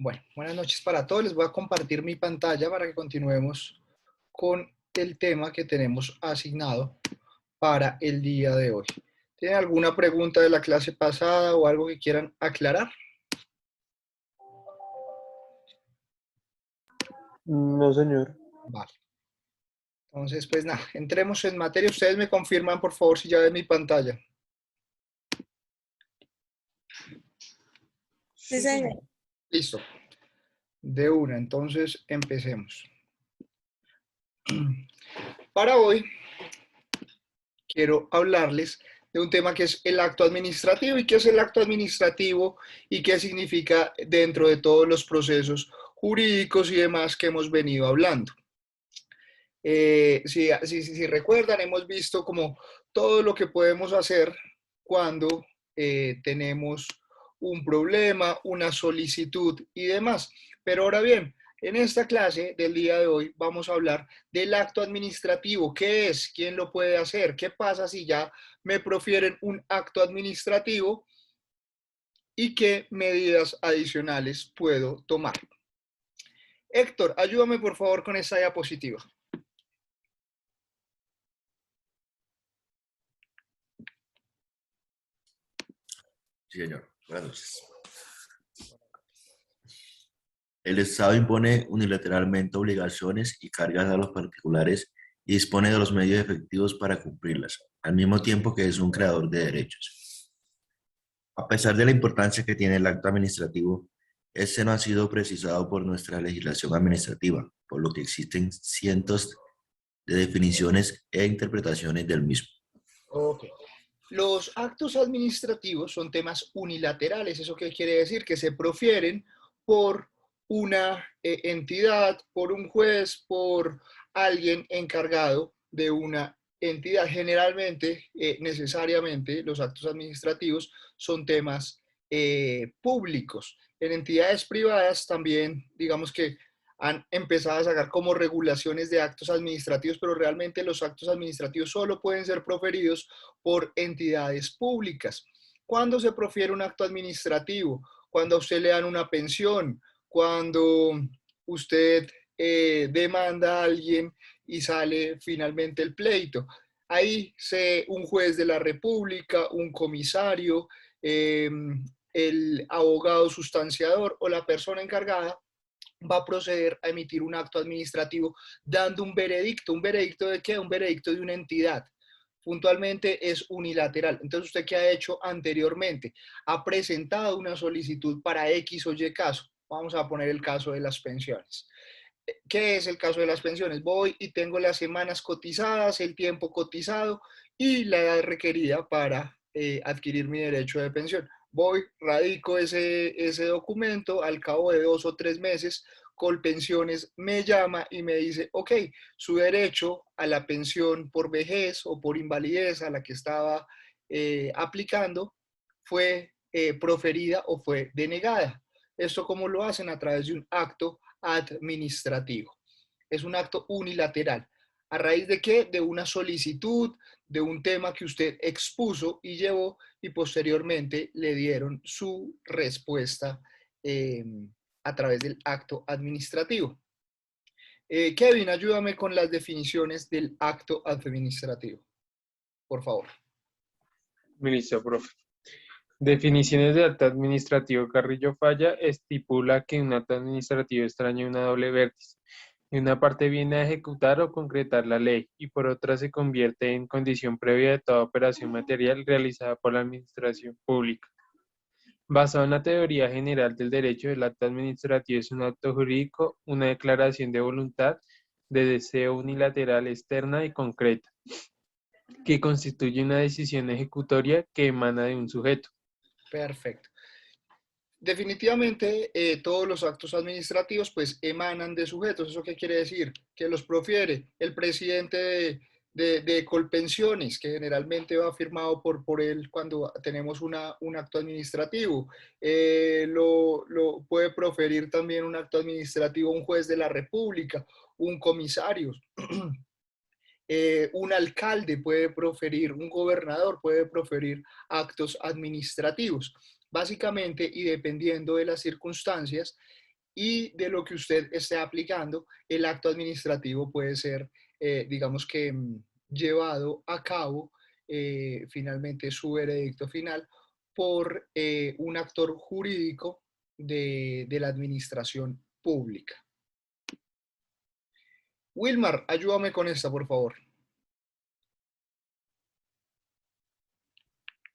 Bueno, buenas noches para todos. Les voy a compartir mi pantalla para que continuemos con el tema que tenemos asignado para el día de hoy. ¿Tienen alguna pregunta de la clase pasada o algo que quieran aclarar? No, señor. Vale. Entonces, pues nada, entremos en materia. Ustedes me confirman, por favor, si ya ven mi pantalla. Sí, señor. Listo. De una, entonces empecemos. Para hoy quiero hablarles de un tema que es el acto administrativo y qué es el acto administrativo y qué significa dentro de todos los procesos jurídicos y demás que hemos venido hablando. Si recuerdan, hemos visto como todo lo que podemos hacer cuando tenemos un problema, una solicitud y demás. Pero ahora bien, en esta clase del día de hoy vamos a hablar del acto administrativo. ¿Qué es? ¿Quién lo puede hacer? ¿Qué pasa si ya me profieren un acto administrativo? ¿Y qué medidas adicionales puedo tomar? Héctor, ayúdame por favor con esta diapositiva. Sí, señor. Buenas noches. El Estado impone unilateralmente obligaciones y cargas a los particulares y dispone de los medios efectivos para cumplirlas, al mismo tiempo que es un creador de derechos. A pesar de la importancia que tiene el acto administrativo, este no ha sido precisado por nuestra legislación administrativa, por lo que existen cientos de definiciones e interpretaciones del mismo. Ok. Los actos administrativos son temas unilaterales. ¿Eso qué quiere decir? Que se profieren por una entidad, por un juez, por alguien encargado de una entidad. Generalmente, necesariamente, los actos administrativos son temas públicos. En entidades privadas también, digamos que han empezado a sacar como regulaciones de actos administrativos, pero realmente los actos administrativos solo pueden ser proferidos por entidades públicas. ¿Cuándo se profiere un acto administrativo? Cuando a usted le dan una pensión, cuando usted demanda a alguien y sale finalmente el pleito. Ahí un juez de la República, un comisario, el abogado sustanciador o la persona encargada va a proceder a emitir un acto administrativo dando un veredicto. ¿Un veredicto de qué? Un veredicto de una entidad. Puntualmente es unilateral. Entonces, ¿usted qué ha hecho anteriormente? Ha presentado una solicitud para X o Y caso. Vamos a poner el caso de las pensiones. ¿Qué es el caso de las pensiones? Voy y tengo las semanas cotizadas, el tiempo cotizado y la edad requerida para adquirir mi derecho de pensión. Voy, radico ese documento, al cabo de 2 o 3 meses, Colpensiones me llama y me dice, ok, su derecho a la pensión por vejez o por invalidez a la que estaba aplicando fue proferida o fue denegada. ¿Esto cómo lo hacen? A través de un acto administrativo. Es un acto unilateral. ¿A raíz de qué? De una solicitud, de un tema que usted expuso y llevó y posteriormente le dieron su respuesta a través del acto administrativo. Kevin, ayúdame con las definiciones del acto administrativo, por favor. Ministro, profe. Definiciones de acto administrativo. Carrillo Falla estipula que un acto administrativo extraña una doble vértice. De una parte viene a ejecutar o concretar la ley y por otra se convierte en condición previa de toda operación material realizada por la administración pública. Basado en la teoría general del derecho, el acto administrativo es un acto jurídico, una declaración de voluntad, de deseo unilateral externa y concreta, que constituye una decisión ejecutoria que emana de un sujeto. Perfecto. Definitivamente todos los actos administrativos pues emanan de sujetos. ¿Eso qué quiere decir? Que los profiere el presidente de Colpensiones, que generalmente va firmado por él cuando tenemos un acto administrativo. Lo puede proferir también un acto administrativo un juez de la República, un comisario. Un alcalde puede proferir, un gobernador puede proferir actos administrativos. Básicamente, y dependiendo de las circunstancias, y de lo que usted esté aplicando, el acto administrativo puede ser, digamos que, llevado a cabo, finalmente su veredicto final, por un actor jurídico de la administración pública. Wilmar, ayúdame con esta, por favor.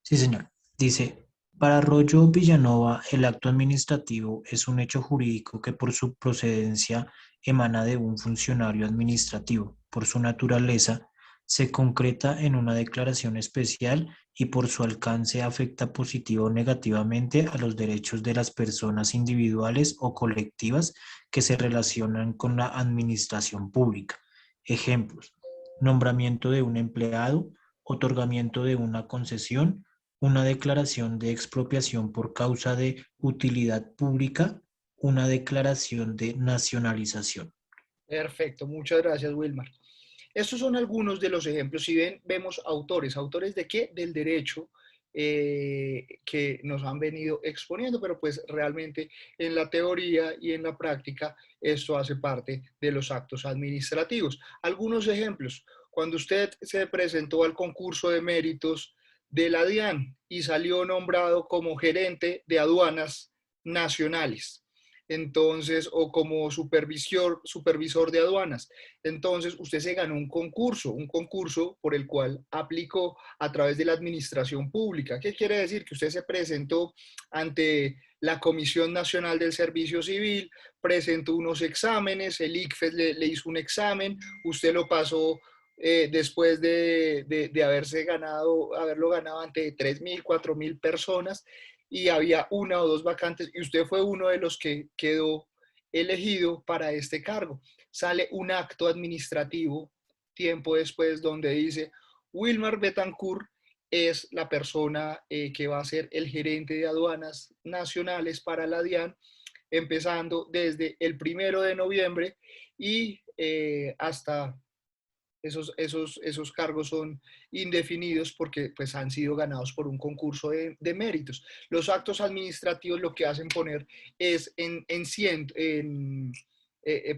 Sí, señor. Dice, para Arroyo Villanova, el acto administrativo es un hecho jurídico que por su procedencia emana de un funcionario administrativo. Por su naturaleza, se concreta en una declaración especial y por su alcance afecta positiva o negativamente a los derechos de las personas individuales o colectivas que se relacionan con la administración pública. Ejemplos: nombramiento de un empleado, otorgamiento de una concesión, una declaración de expropiación por causa de utilidad pública, una declaración de nacionalización. Perfecto, muchas gracias, Wilmar. Estos son algunos de los ejemplos. Si ven, vemos autores. ¿Autores de qué? Del derecho, que nos han venido exponiendo, pero pues realmente en la teoría y en la práctica esto hace parte de los actos administrativos. Algunos ejemplos. Cuando usted se presentó al concurso de méritos de la DIAN y salió nombrado como gerente de aduanas nacionales, entonces, o como supervisor de aduanas. Entonces, usted se ganó un concurso por el cual aplicó a través de la administración pública. ¿Qué quiere decir? Que usted se presentó ante la Comisión Nacional del Servicio Civil, presentó unos exámenes, el ICFES le hizo un examen, usted lo pasó, después de haberlo ganado ante 3.000, 4.000 personas, y había una o dos vacantes y usted fue uno de los que quedó elegido para este cargo. Sale un acto administrativo tiempo después donde dice: Wilmar Betancourt es la persona que va a ser el gerente de aduanas nacionales para la DIAN, empezando desde el 1 de noviembre y hasta esos cargos son indefinidos porque pues, han sido ganados por un concurso de méritos. Los actos administrativos lo que hacen poner es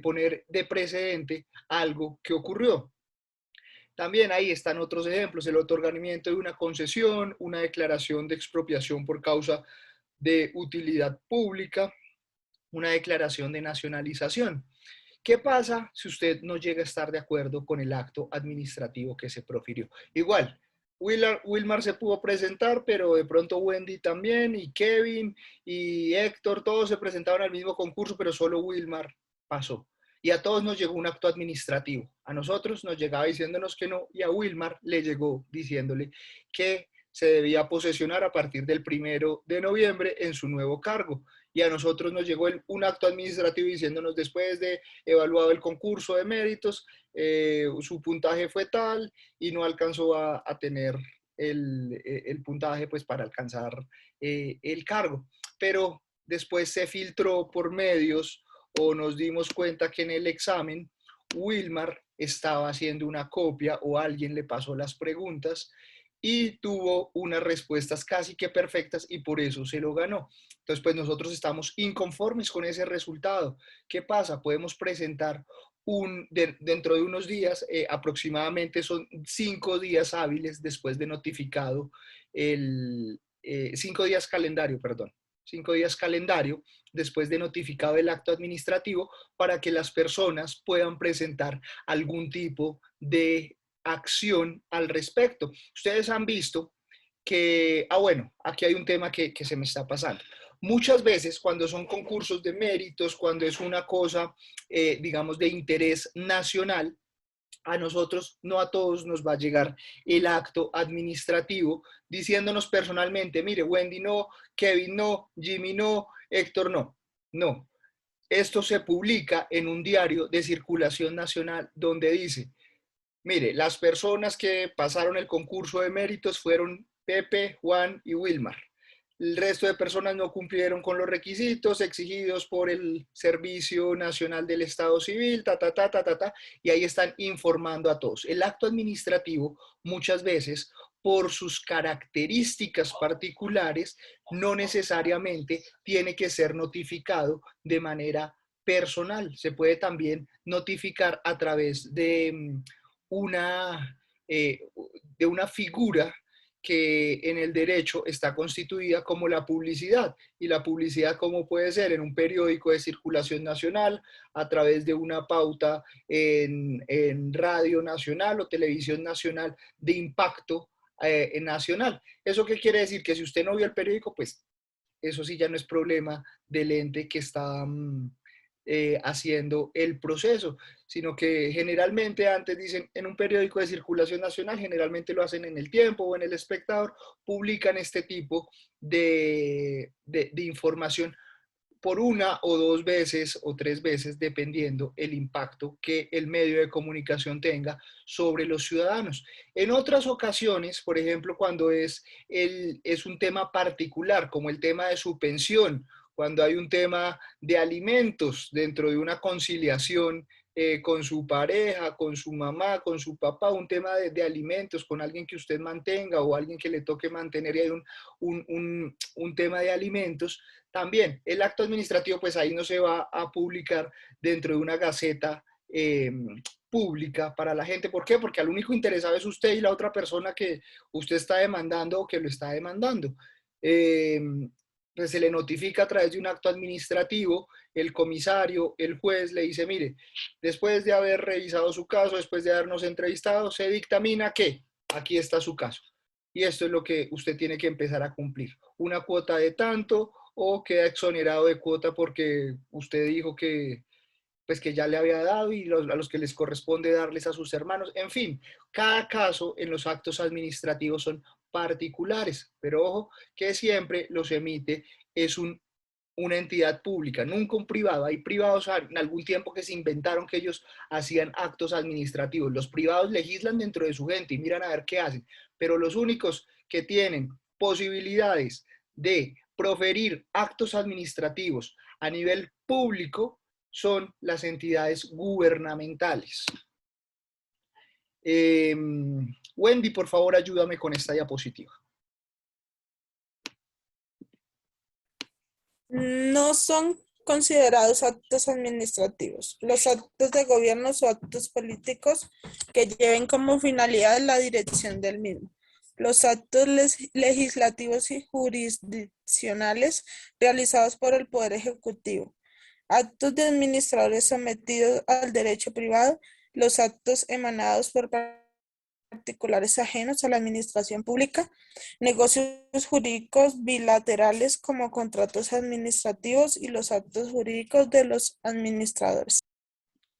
poner de precedente algo que ocurrió. También ahí están otros ejemplos: el otorgamiento de una concesión, una declaración de expropiación por causa de utilidad pública, una declaración de nacionalización. ¿Qué pasa si usted no llega a estar de acuerdo con el acto administrativo que se profirió? Igual, Wilmar se pudo presentar, pero de pronto Wendy también, y Kevin, y Héctor, todos se presentaron al mismo concurso, pero solo Wilmar pasó. Y a todos nos llegó un acto administrativo. A nosotros nos llegaba diciéndonos que no, y a Wilmar le llegó diciéndole que se debía posesionar a partir del 1 de noviembre en su nuevo cargo. Y a nosotros nos llegó un acto administrativo diciéndonos, después de evaluado el concurso de méritos, su puntaje fue tal y no alcanzó a tener el puntaje pues, para alcanzar el cargo. Pero después se filtró por medios o nos dimos cuenta que en el examen Wilmar estaba haciendo una copia o alguien le pasó las preguntas y tuvo unas respuestas casi que perfectas y por eso se lo ganó. Entonces, pues nosotros estamos inconformes con ese resultado. ¿Qué pasa? Podemos presentar dentro de unos días, aproximadamente son 5 días hábiles después de notificado 5 días calendario, perdón. 5 días calendario después de notificado el acto administrativo para que las personas puedan presentar algún tipo de acción al respecto. Ustedes han visto que, bueno, aquí hay un tema que se me está pasando. Muchas veces cuando son concursos de méritos, cuando es una cosa, digamos, de interés nacional, a nosotros, no a todos, nos va a llegar el acto administrativo diciéndonos personalmente: mire, Wendy no, Kevin no, Jimmy no, Héctor no. No. Esto se publica en un diario de circulación nacional donde dice: mire, las personas que pasaron el concurso de méritos fueron Pepe, Juan y Wilmar. El resto de personas no cumplieron con los requisitos exigidos por el Servicio Nacional del Estado Civil, y ahí están informando a todos. El acto administrativo muchas veces por sus características particulares, no necesariamente tiene que ser notificado de manera personal. Se puede también notificar a través una, de una figura que en el derecho está constituida como la publicidad. Y la publicidad, ¿cómo puede ser? En un periódico de circulación nacional, a través de una pauta en radio nacional o televisión nacional de impacto nacional. ¿Eso qué quiere decir? Que si usted no vio el periódico, pues eso sí ya no es problema del ente que está haciendo el proceso, sino que generalmente antes dicen en un periódico de circulación nacional, generalmente lo hacen en El Tiempo o en El Espectador, publican este tipo de información por una o dos veces o tres veces, dependiendo el impacto que el medio de comunicación tenga sobre los ciudadanos. En otras ocasiones, por ejemplo, cuando es un tema particular, como el tema de su pensión, cuando hay un tema de alimentos dentro de una conciliación con su pareja, con su mamá, con su papá, un tema de alimentos, con alguien que usted mantenga o alguien que le toque mantener y hay un tema de alimentos, también el acto administrativo, pues ahí no se va a publicar dentro de una gaceta pública para la gente. ¿Por qué? Porque al único interesado es usted y la otra persona que usted está demandando o que lo está demandando. Pues se le notifica a través de un acto administrativo, el comisario, el juez le dice, mire, después de haber revisado su caso, después de habernos entrevistado, se dictamina que aquí está su caso. Y esto es lo que usted tiene que empezar a cumplir. Una cuota de tanto o queda exonerado de cuota porque usted dijo que, pues que ya le había dado y a los que les corresponde darles a sus hermanos. En fin, cada caso en los actos administrativos son particulares, pero ojo que siempre los emite es una entidad pública, nunca un privado. Hay privados en algún tiempo que se inventaron que ellos hacían actos administrativos. Los privados legislan dentro de su gente y miran a ver qué hacen, pero los únicos que tienen posibilidades de proferir actos administrativos a nivel público son las entidades gubernamentales. Wendy, por favor, ayúdame con esta diapositiva. No son considerados actos administrativos. Los actos de gobierno o actos políticos que lleven como finalidad la dirección del mismo. Los actos legislativos y jurisdiccionales realizados por el Poder Ejecutivo. Actos de administradores sometidos al derecho privado. Los actos emanados por particulares ajenos a la administración pública, negocios jurídicos bilaterales como contratos administrativos y los actos jurídicos de los administradores.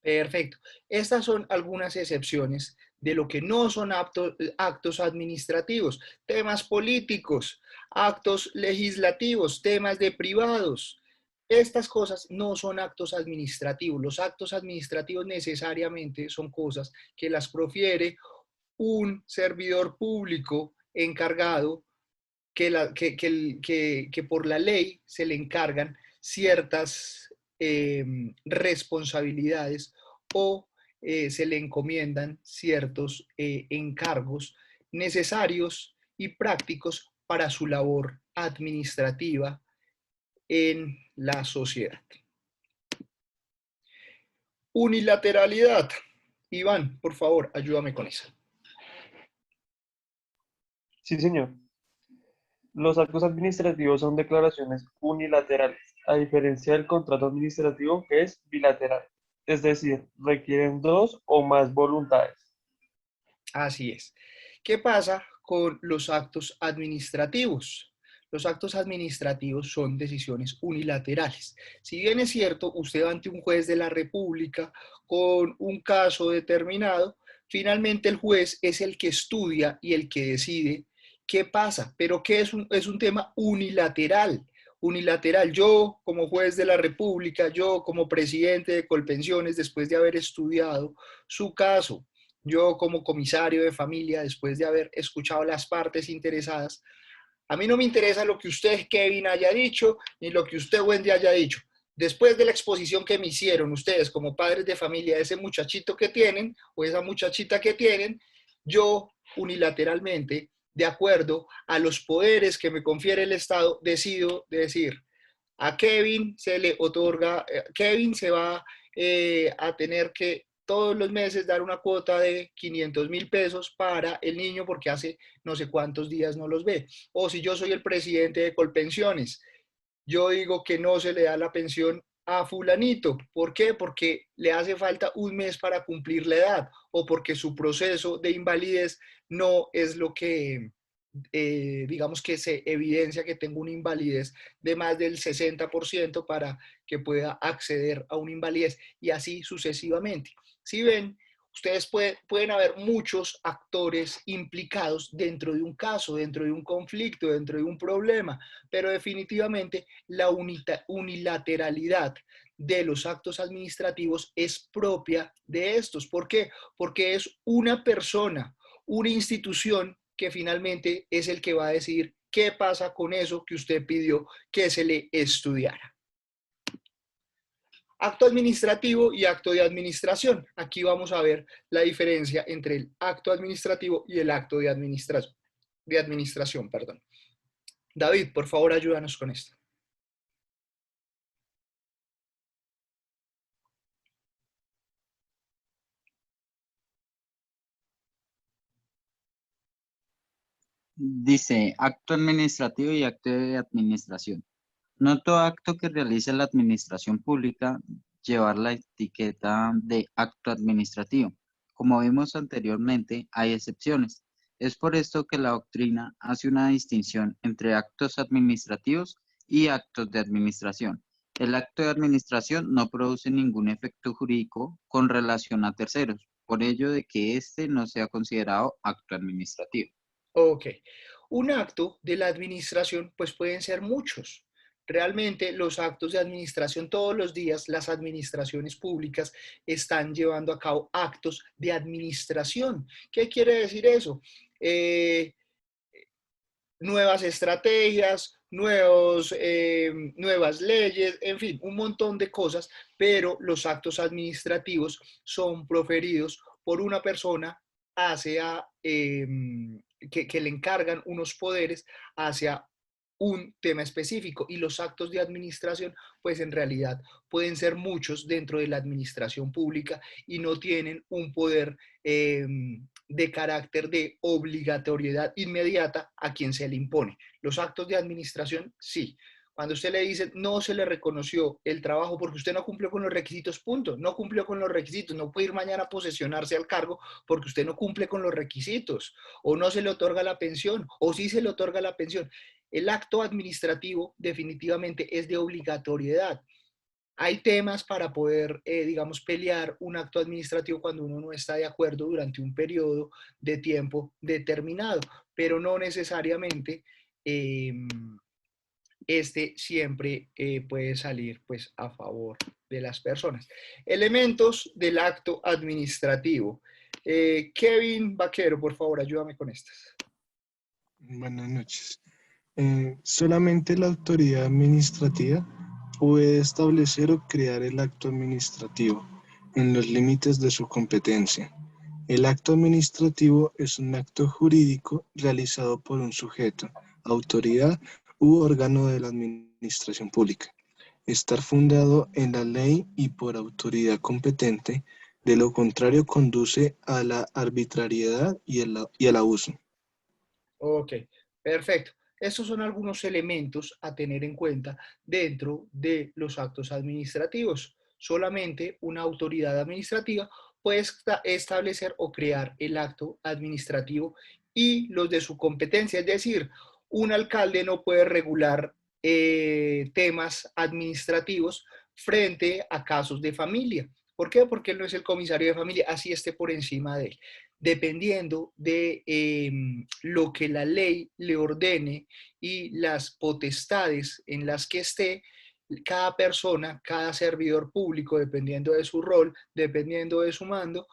Perfecto. Estas son algunas excepciones de lo que no son actos administrativos, temas políticos, actos legislativos, temas de privados. Estas cosas no son actos administrativos. Los actos administrativos necesariamente son cosas que las profiere un servidor público encargado que por la ley se le encargan ciertas responsabilidades o se le encomiendan ciertos encargos necesarios y prácticos para su labor administrativa en la sociedad. Unilateralidad. Iván, por favor, ayúdame con eso. Sí, señor. Los actos administrativos son declaraciones unilaterales, a diferencia del contrato administrativo que es bilateral. Es decir, requieren dos o más voluntades. Así es. ¿Qué pasa con los actos administrativos? Los actos administrativos son decisiones unilaterales. Si bien es cierto, usted va ante un juez de la República con un caso determinado, finalmente el juez es el que estudia y el que decide qué pasa. Pero ¿qué es un tema unilateral? Unilateral. Yo, como juez de la República, yo, como presidente de Colpensiones, después de haber estudiado su caso, yo, como comisario de familia, después de haber escuchado las partes interesadas, a mí no me interesa lo que usted, Kevin, haya dicho, ni lo que usted, Wendy, haya dicho. Después de la exposición que me hicieron ustedes como padres de familia de ese muchachito que tienen o esa muchachita que tienen, yo unilateralmente de acuerdo a los poderes que me confiere el Estado, decido decir, a Kevin se le otorga, Kevin se va a tener que todos los meses dar una cuota de 500.000 pesos para el niño porque hace no sé cuántos días no los ve. O si yo soy el presidente de Colpensiones, yo digo que no se le da la pensión a fulanito. ¿Por qué? Porque le hace falta un mes para cumplir la edad o porque su proceso de invalidez no es lo que, digamos que se evidencia que tengo una invalidez de más del 60% para que pueda acceder a una invalidez y así sucesivamente. Si ven, ustedes pueden haber muchos actores implicados dentro de un caso, dentro de un conflicto, dentro de un problema, pero definitivamente la unilateralidad de los actos administrativos es propia de estos. ¿Por qué? Porque es una persona, una institución que finalmente es el que va a decidir qué pasa con eso que usted pidió que se le estudiara. Acto administrativo y acto de administración. Aquí vamos a ver la diferencia entre el acto administrativo y el acto de administración. Perdón. David, por favor, ayúdanos con esto. Dice acto administrativo y acto de administración. No todo acto que realice la administración pública llevar la etiqueta de acto administrativo. Como vimos anteriormente, hay excepciones. Es por esto que la doctrina hace una distinción entre actos administrativos y actos de administración. El acto de administración no produce ningún efecto jurídico con relación a terceros, por ello de que éste no sea considerado acto administrativo. Ok. Un acto de la administración, pues pueden ser muchos. Realmente los actos de administración todos los días, las administraciones públicas están llevando a cabo actos de administración. ¿Qué quiere decir eso? Nuevas estrategias, nuevas leyes, en fin, un montón de cosas, pero los actos administrativos son proferidos por una persona hacia, que le encargan unos poderes hacia un tema específico y los actos de administración, pues en realidad pueden ser muchos dentro de la administración pública y no tienen un poder de carácter de obligatoriedad inmediata a quien se le impone. Los actos de administración, sí. Cuando usted le dice no se le reconoció el trabajo porque usted no cumplió con los requisitos, punto, no cumplió con los requisitos, no puede ir mañana a posesionarse al cargo porque usted no cumple con los requisitos, o no se le otorga la pensión, o sí se le otorga la pensión. El acto administrativo definitivamente es de obligatoriedad. Hay temas para poder, digamos, pelear un acto administrativo cuando uno no está de acuerdo durante un periodo de tiempo determinado, pero no necesariamente este siempre puede salir pues a favor de las personas. Elementos del acto administrativo. Kevin Vaquero, por favor, ayúdame con estas. Buenas noches. Solamente la autoridad administrativa puede establecer o crear el acto administrativo en los límites de su competencia. El acto administrativo es un acto jurídico realizado por un sujeto, autoridad u órgano de la administración pública. Estar fundado en la ley y por autoridad competente, de lo contrario conduce a la arbitrariedad y al abuso. Ok, perfecto. Estos son algunos elementos a tener en cuenta dentro de los actos administrativos. Solamente una autoridad administrativa puede establecer o crear el acto administrativo y los de su competencia. Es decir, un alcalde no puede regular temas administrativos frente a casos de familia. ¿Por qué? Porque él no es el comisario de familia, así esté por encima de él. Dependiendo de lo que la ley le ordene y las potestades en las que esté, cada persona, cada servidor público, dependiendo de su rol, dependiendo de su mando,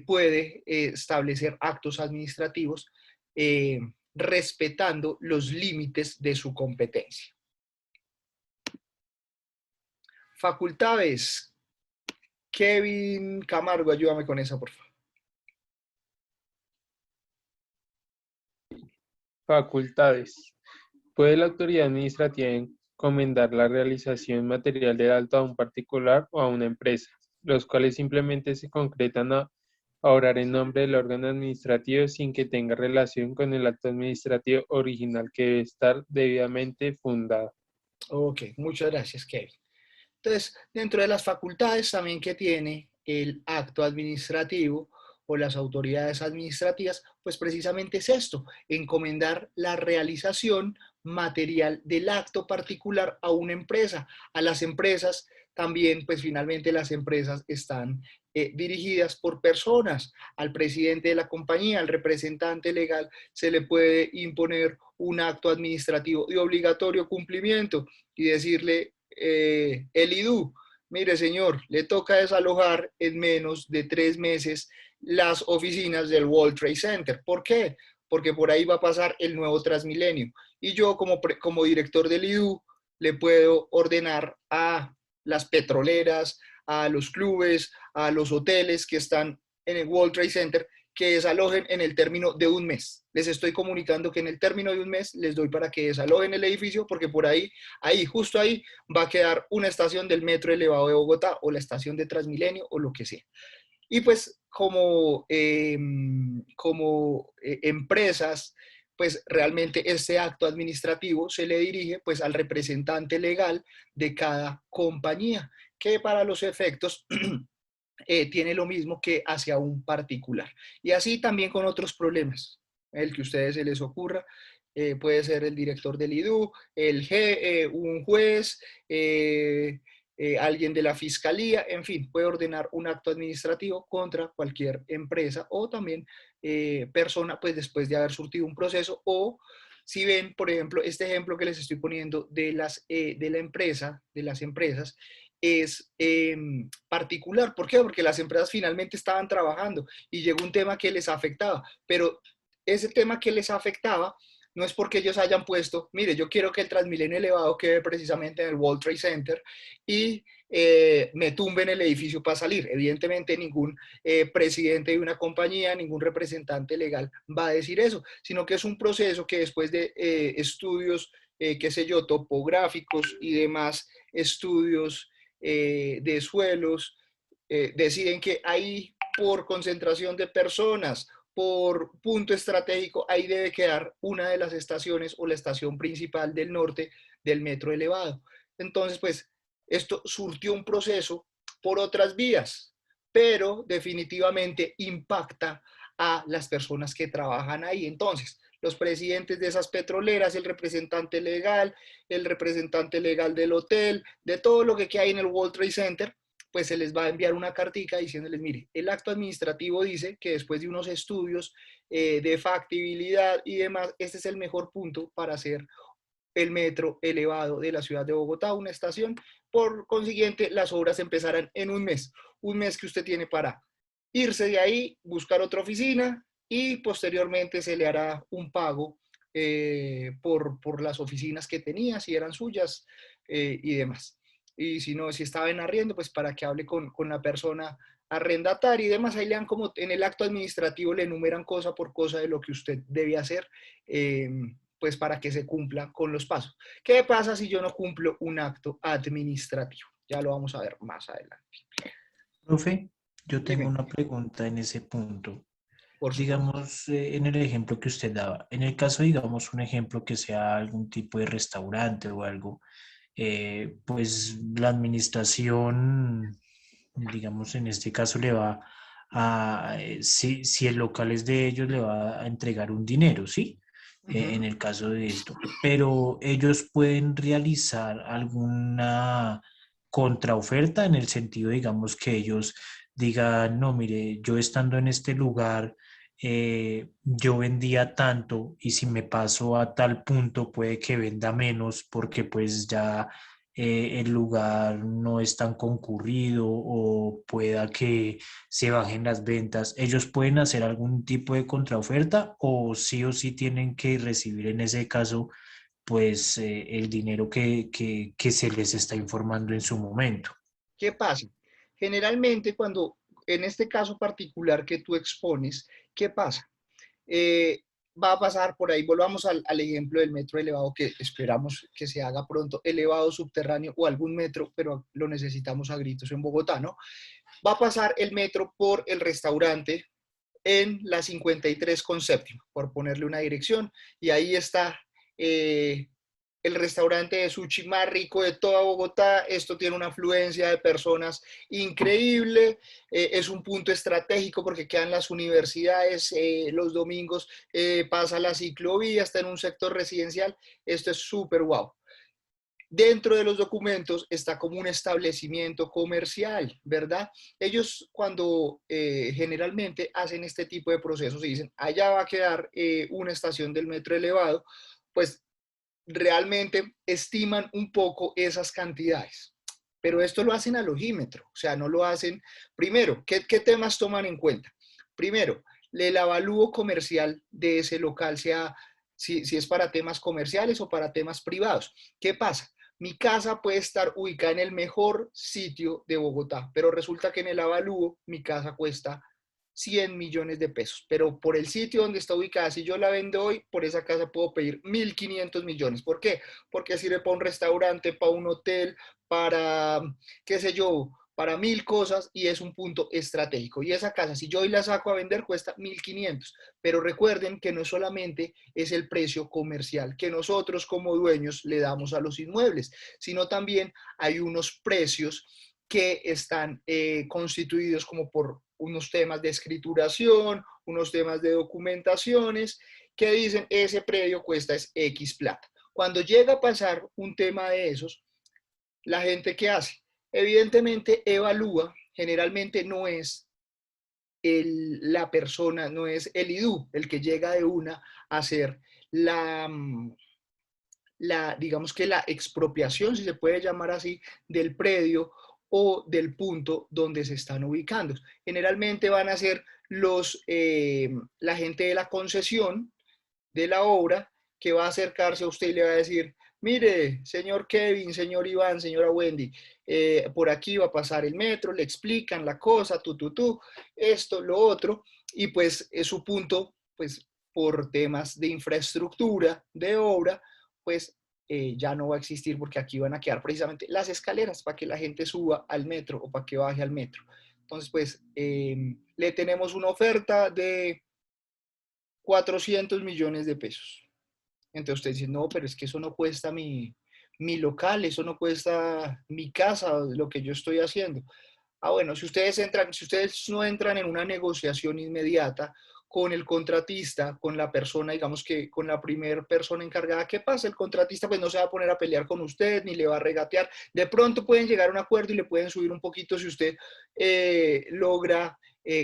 puede establecer actos administrativos respetando los límites de su competencia. Facultades. Kevin Camargo, ayúdame con esa, por favor. Facultades. Puede la autoridad administrativa encomendar la realización material del acto a un particular o a una empresa, los cuales simplemente se concretan a obrar en nombre del órgano administrativo sin que tenga relación con el acto administrativo original que debe estar debidamente fundado. Ok, muchas gracias, Kevin. Entonces, dentro de las facultades también que tiene el acto administrativo o las autoridades administrativas, pues precisamente es esto, encomendar la realización material del acto particular a una empresa. A las empresas también, pues finalmente las empresas están dirigidas por personas. Al presidente de la compañía, al representante legal, se le puede imponer un acto administrativo de obligatorio cumplimiento y decirle, el IDU, mire señor, le toca desalojar en menos de 3 meses las oficinas del World Trade Center. ¿Por qué? Porque por ahí va a pasar el nuevo Transmilenio. Y yo como director del IDU le puedo ordenar a las petroleras, a los clubes, a los hoteles que están en el World Trade Center que desalojen en el término de un mes. Les estoy comunicando que en el término de un mes les doy para que desalojen el edificio porque por ahí, justo ahí, va a quedar una estación del metro elevado de Bogotá o la estación de Transmilenio o lo que sea. Y pues como empresas, pues realmente este acto administrativo se le dirige pues al representante legal de cada compañía, que para los efectos tiene lo mismo que hacia un particular. Y así también con otros problemas, el que a ustedes se les ocurra. Puede ser el director del IDU, un juez, alguien de la fiscalía, en fin, puede ordenar un acto administrativo contra cualquier empresa o también persona, pues después de haber surtido un proceso. O si ven, por ejemplo, este ejemplo que les estoy poniendo de las empresas, es particular. ¿Por qué? Porque las empresas finalmente estaban trabajando y llegó un tema que les afectaba, pero ese tema que les afectaba no es porque ellos hayan puesto, mire, yo quiero que el Transmilenio elevado quede precisamente en el World Trade Center y me tumben el edificio para salir. Evidentemente ningún presidente de una compañía, ningún representante legal va a decir eso, sino que es un proceso que después de estudios, qué sé yo, topográficos y demás estudios de suelos, deciden que ahí por concentración de personas, por punto estratégico, ahí debe quedar una de las estaciones o la estación principal del norte del metro elevado. Entonces, pues, esto surtió un proceso por otras vías, pero definitivamente impacta a las personas que trabajan ahí. Entonces, los presidentes de esas petroleras, el representante legal del hotel, de todo lo que hay en el World Trade Center, pues se les va a enviar una cartica diciéndoles, mire, el acto administrativo dice que después de unos estudios de factibilidad y demás, este es el mejor punto para hacer el metro elevado de la ciudad de Bogotá, una estación. Por consiguiente, las obras empezarán en un mes que usted tiene para irse de ahí, buscar otra oficina y posteriormente se le hará un pago por las oficinas que tenía, si eran suyas y demás. Y si no, si estaba en arriendo, pues para que hable con la persona arrendataria y demás. Ahí le dan como en el acto administrativo, le enumeran cosa por cosa de lo que usted debe hacer, pues para que se cumpla con los pasos. ¿Qué pasa si yo no cumplo un acto administrativo? Ya lo vamos a ver más adelante. Profe, yo tengo Dime, una pregunta en ese punto. por supuesto. Digamos, en el ejemplo que usted daba, en el caso, digamos, un ejemplo que sea algún tipo de restaurante o algo, pues la administración, digamos, en este caso le va si el local es de ellos, le va a entregar un dinero, ¿sí? En el caso de esto. Pero ellos pueden realizar alguna contraoferta en el sentido, digamos, que ellos digan, no, mire, yo estando en este lugar, yo vendía tanto y si me paso a tal punto puede que venda menos porque pues ya el lugar no es tan concurrido o pueda que se bajen las ventas. ¿Ellos pueden hacer algún tipo de contraoferta o sí tienen que recibir en ese caso pues el dinero que se les está informando en su momento? ¿Qué pasa? Generalmente cuando, en este caso particular que tú expones, ¿qué pasa? va a pasar por ahí. Volvamos al ejemplo del metro elevado que esperamos que se haga pronto, elevado subterráneo o algún metro, pero lo necesitamos a gritos en Bogotá, ¿no? Va a pasar el metro por el restaurante en la 53 con séptima, por ponerle una dirección, y ahí está el restaurante de sushi más rico de toda Bogotá. Esto tiene una afluencia de personas increíble, es un punto estratégico porque quedan las universidades, los domingos pasa la ciclovía, está en un sector residencial. Esto es súper guau. Dentro de los documentos está como un establecimiento comercial, ¿verdad? Ellos cuando generalmente hacen este tipo de procesos y dicen, allá va a quedar una estación del metro elevado, pues realmente estiman un poco esas cantidades. Pero esto lo hacen al ojímetro, o sea, no lo hacen. Primero, ¿qué temas toman en cuenta? Primero, el avalúo comercial de ese local, sea si es para temas comerciales o para temas privados. ¿Qué pasa? Mi casa puede estar ubicada en el mejor sitio de Bogotá, pero resulta que en el avalúo mi casa cuesta 100 millones de pesos, pero por el sitio donde está ubicada, si yo la vendo hoy, por esa casa puedo pedir 1.500 millones. ¿Por qué? Porque sirve para un restaurante, para un hotel, para, qué sé yo, para 1.000 cosas, y es un punto estratégico. Y esa casa, si yo hoy la saco a vender, cuesta 1.500. Pero recuerden que no solamente es el precio comercial que nosotros como dueños le damos a los inmuebles, sino también hay unos precios que están constituidos como por unos temas de escrituración, unos temas de documentaciones, que dicen ese predio cuesta es X plata. Cuando llega a pasar un tema de esos, la gente ¿qué hace? Evidentemente evalúa, generalmente no es la persona, no es el IDU el que llega de una a hacer digamos que la expropiación, si se puede llamar así, del predio o del punto donde se están ubicando. Generalmente van a ser la gente de la concesión de la obra que va a acercarse a usted y le va a decir, mire, señor Kevin, señor Iván, señora Wendy, por aquí va a pasar el metro, le explican la cosa, esto, lo otro, y pues es su punto, pues por temas de infraestructura, de obra, pues ya no va a existir porque aquí van a quedar precisamente las escaleras para que la gente suba al metro o para que baje al metro. Entonces, pues le tenemos una oferta de 400 millones de pesos. Entonces usted dice, no, pero es que eso no cuesta mi local, eso no cuesta mi casa, lo que yo estoy haciendo. Bueno, si ustedes no entran en una negociación inmediata con el contratista, con la persona, digamos que con la primera persona encargada, ¿qué pasa? El contratista pues no se va a poner a pelear con usted, ni le va a regatear. De pronto pueden llegar a un acuerdo y le pueden subir un poquito si usted logra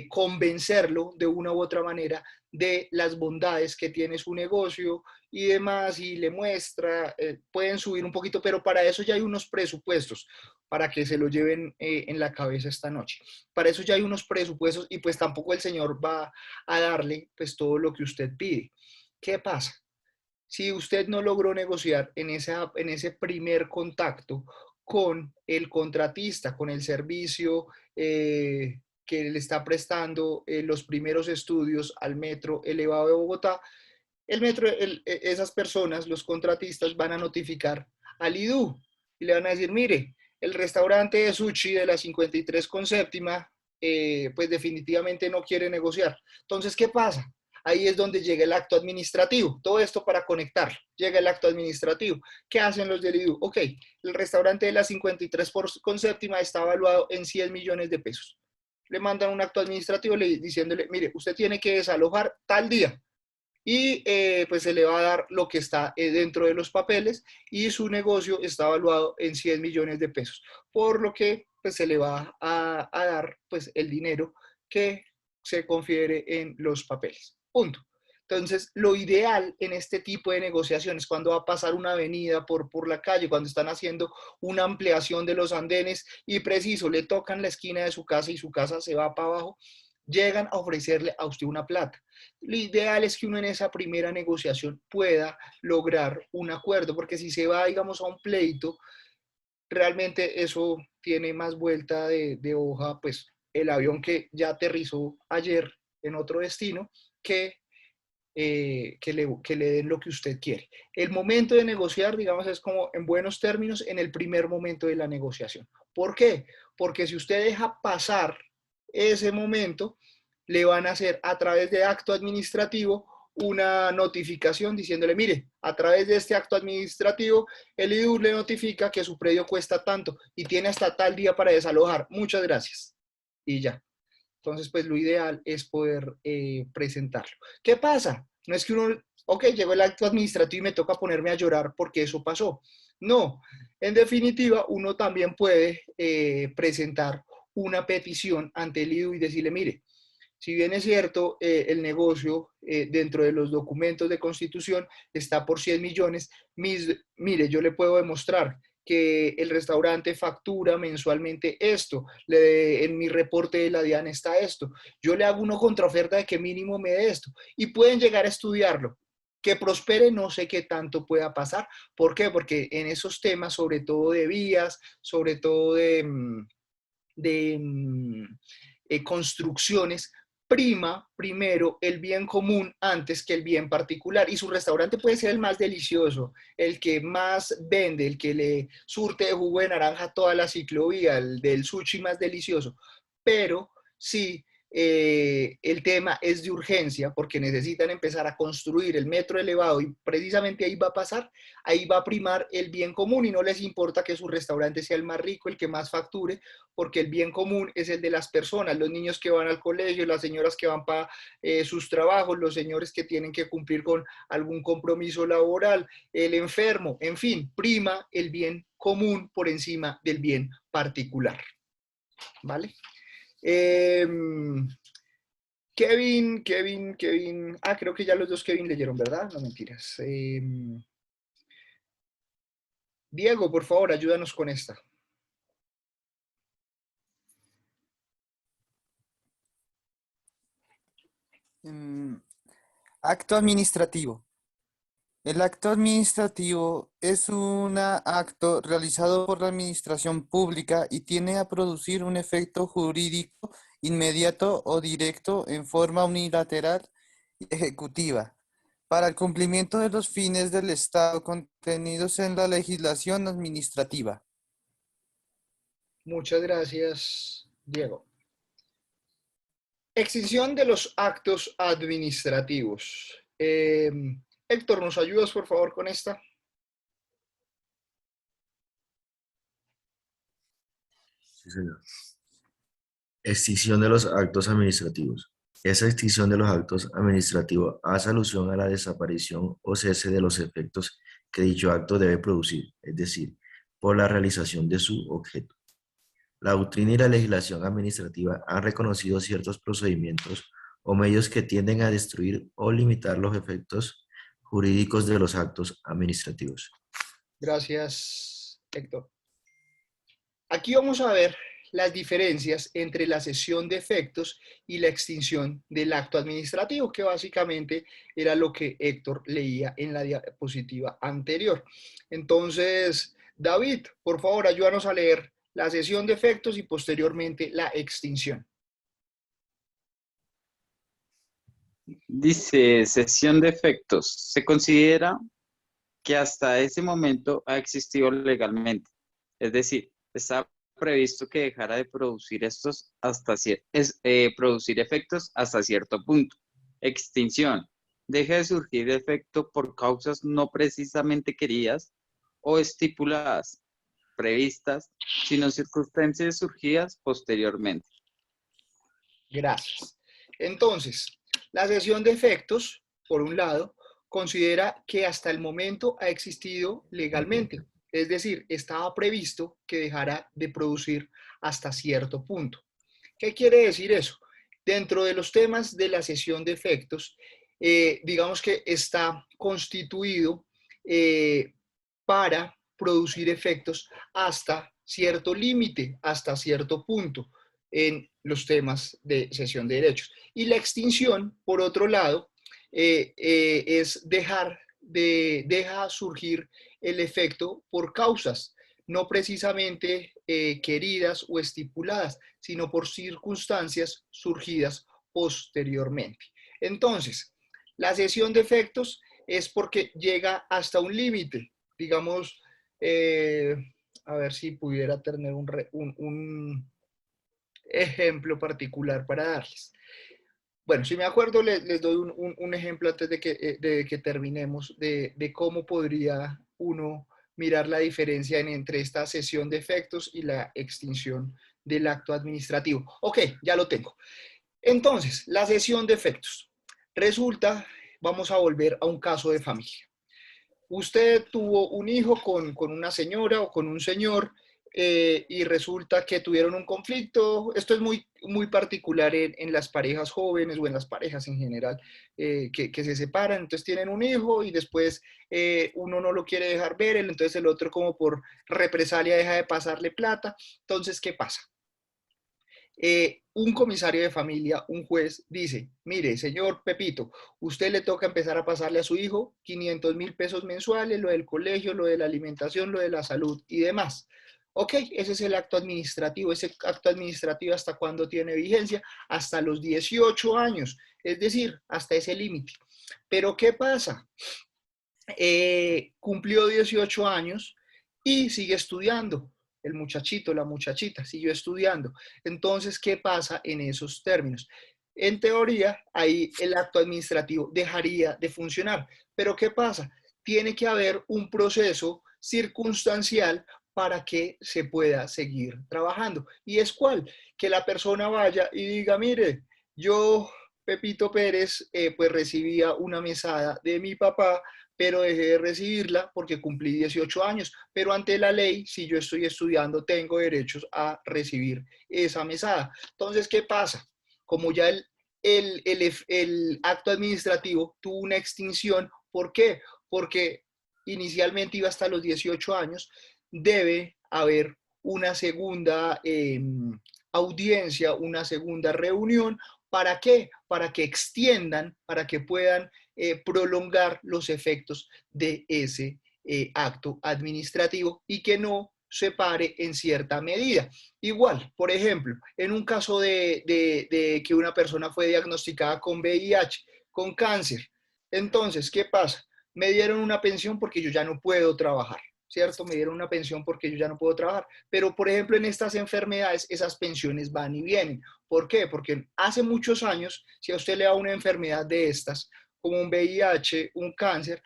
convencerlo de una u otra manera de las bondades que tiene su negocio y demás, y le muestra, pueden subir un poquito, pero para eso ya hay unos presupuestos, para que se lo lleven en la cabeza esta noche. Para eso ya hay unos presupuestos y pues tampoco el señor va a darle pues todo lo que usted pide. ¿Qué pasa? Si usted no logró negociar en ese primer contacto con el contratista, con el servicio que le está prestando los primeros estudios al metro elevado de Bogotá, esas personas, los contratistas, van a notificar al IDU y le van a decir, mire, el restaurante de sushi de la 53 con séptima, pues definitivamente no quiere negociar. Entonces, ¿qué pasa? Ahí es donde llega el acto administrativo. Todo esto para conectar. Llega el acto administrativo. ¿Qué hacen los del IDU? Ok, el restaurante de la 53 con séptima está evaluado en 100 millones de pesos. Le mandan un acto administrativo diciéndole, mire, usted tiene que desalojar tal día y pues se le va a dar lo que está dentro de los papeles y su negocio está evaluado en 100 millones de pesos, por lo que pues se le va a dar pues el dinero que se confiere en los papeles. Punto. Entonces, lo ideal en este tipo de negociaciones, cuando va a pasar una avenida por la calle, cuando están haciendo una ampliación de los andenes y preciso, le tocan la esquina de su casa y su casa se va para abajo, llegan a ofrecerle a usted una plata. Lo ideal es que uno en esa primera negociación pueda lograr un acuerdo, porque si se va, digamos, a un pleito, realmente eso tiene más vuelta de hoja, pues el avión que ya aterrizó ayer en otro destino, que que le den lo que usted quiere. El momento de negociar, digamos, es como en buenos términos en el primer momento de la negociación. ¿Por qué? Porque si usted deja pasar ese momento, le van a hacer a través de acto administrativo una notificación diciéndole, mire, a través de este acto administrativo, el IDUR le notifica que su predio cuesta tanto y tiene hasta tal día para desalojar. Muchas gracias. Y ya. Entonces, pues lo ideal es poder presentarlo. ¿Qué pasa? No es que uno, ok, llegó el acto administrativo y me toca ponerme a llorar porque eso pasó. No, en definitiva, uno también puede presentar una petición ante el IDU y decirle, mire, si bien es cierto, el negocio dentro de los documentos de constitución está por 100 millones, mire, yo le puedo demostrar que el restaurante factura mensualmente esto, en mi reporte de la DIAN está esto, yo le hago una contraoferta de que mínimo me dé esto, y pueden llegar a estudiarlo. Que prospere, no sé qué tanto pueda pasar. ¿Por qué? Porque en esos temas, sobre todo de vías, sobre todo de construcciones, prima primero el bien común antes que el bien particular. Y su restaurante puede ser el más delicioso, el que más vende, el que le surte de jugo de naranja toda la ciclovía, el del sushi más delicioso. Pero sí, el tema es de urgencia porque necesitan empezar a construir el metro elevado y precisamente ahí va a pasar, ahí va a primar el bien común y no les importa que su restaurante sea el más rico, el que más facture, porque el bien común es el de las personas, los niños que van al colegio, las señoras que van para sus trabajos, los señores que tienen que cumplir con algún compromiso laboral, el enfermo, en fin, prima el bien común por encima del bien particular. ¿Vale? Kevin. Ah, creo que ya los dos Kevin leyeron, ¿verdad? No, mentiras. Diego, por favor, ayúdanos con esta. Acto administrativo. El acto administrativo es un acto realizado por la administración pública y tiene a producir un efecto jurídico inmediato o directo en forma unilateral y ejecutiva para el cumplimiento de los fines del Estado contenidos en la legislación administrativa. Muchas gracias, Diego. Extinción de los actos administrativos. Héctor, ¿nos ayudas por favor con esta? Sí, señor. Extinción de los actos administrativos. Esa extinción de los actos administrativos hace alusión a la desaparición o cese de los efectos que dicho acto debe producir, es decir, por la realización de su objeto. La doctrina y la legislación administrativa han reconocido ciertos procedimientos o medios que tienden a destruir o limitar los efectos jurídicos de los actos administrativos. Gracias, Héctor. Aquí vamos a ver las diferencias entre la cesión de efectos y la extinción del acto administrativo, que básicamente era lo que Héctor leía en la diapositiva anterior. Entonces, David, por favor, ayúdanos a leer la cesión de efectos y posteriormente la extinción. Dice, cesión de efectos. Se considera que hasta ese momento ha existido legalmente. Es decir, está previsto que dejara de producir producir efectos hasta cierto punto. Extinción. Deja de surgir efecto por causas no precisamente queridas o estipuladas, previstas, sino circunstancias surgidas posteriormente. Gracias. Entonces, la cesión de efectos, por un lado, considera que hasta el momento ha existido legalmente. Es decir, estaba previsto que dejara de producir hasta cierto punto. ¿Qué quiere decir eso? Dentro de los temas de la cesión de efectos, digamos que está constituido para producir efectos hasta cierto límite, hasta cierto punto en los temas de cesión de derechos. Y la extinción, por otro lado, es deja surgir el efecto por causas, no precisamente queridas o estipuladas, sino por circunstancias surgidas posteriormente. Entonces, La cesión de efectos es porque llega hasta un límite. Digamos, a ver si pudiera tener un ejemplo particular para darles. Bueno, si me acuerdo, les doy un ejemplo antes de que terminemos de cómo podría uno mirar la diferencia entre esta cesión de efectos y la extinción del acto administrativo. Ok, ya lo tengo. Entonces, la cesión de efectos. Resulta, vamos a volver a un caso de familia. Usted tuvo un hijo con una señora o con un señor y resulta que tuvieron un conflicto. Esto es muy particular en las parejas jóvenes o en las parejas en general que se separan. Entonces tienen un hijo y después uno no lo quiere dejar ver, entonces el otro como por represalia deja de pasarle plata. Entonces, ¿qué pasa? Un comisario de familia, un juez, dice, mire, señor Pepito, usted le toca empezar a pasarle a su hijo 500.000 pesos mensuales, lo del colegio, lo de la alimentación, lo de la salud y demás. Ok, ese es el acto administrativo. Ese acto administrativo, ¿hasta cuándo tiene vigencia? Hasta los 18 años, es decir, hasta ese límite. Pero ¿qué pasa? Cumplió 18 años y sigue estudiando. El muchachito, la muchachita, siguió estudiando. Entonces, ¿qué pasa en esos términos? En teoría, ahí el acto administrativo dejaría de funcionar. Pero ¿qué pasa? Tiene que haber un proceso circunstancial para que se pueda seguir trabajando. ¿Y es cuál? Que la persona vaya y diga, mire, yo, Pepito Pérez, pues recibía una mesada de mi papá, pero dejé de recibirla porque cumplí 18 años. Pero ante la ley, si yo estoy estudiando, tengo derechos a recibir esa mesada. Entonces, ¿qué pasa? Como ya el acto administrativo tuvo una extinción, ¿por qué? Porque inicialmente iba hasta los 18 años, debe haber una segunda audiencia, una segunda reunión. ¿Para qué? Para que extiendan, para que puedan prolongar los efectos de ese acto administrativo y que no se pare en cierta medida. Igual, por ejemplo, en un caso de que una persona fue diagnosticada con VIH, con cáncer, entonces, ¿qué pasa? Me dieron una pensión porque yo ya no puedo trabajar. ¿Cierto? Me dieron una pensión porque yo ya no puedo trabajar. Pero, por ejemplo, en estas enfermedades, esas pensiones van y vienen. ¿Por qué? Porque hace muchos años, si a usted le da una enfermedad de estas, como un VIH, un cáncer,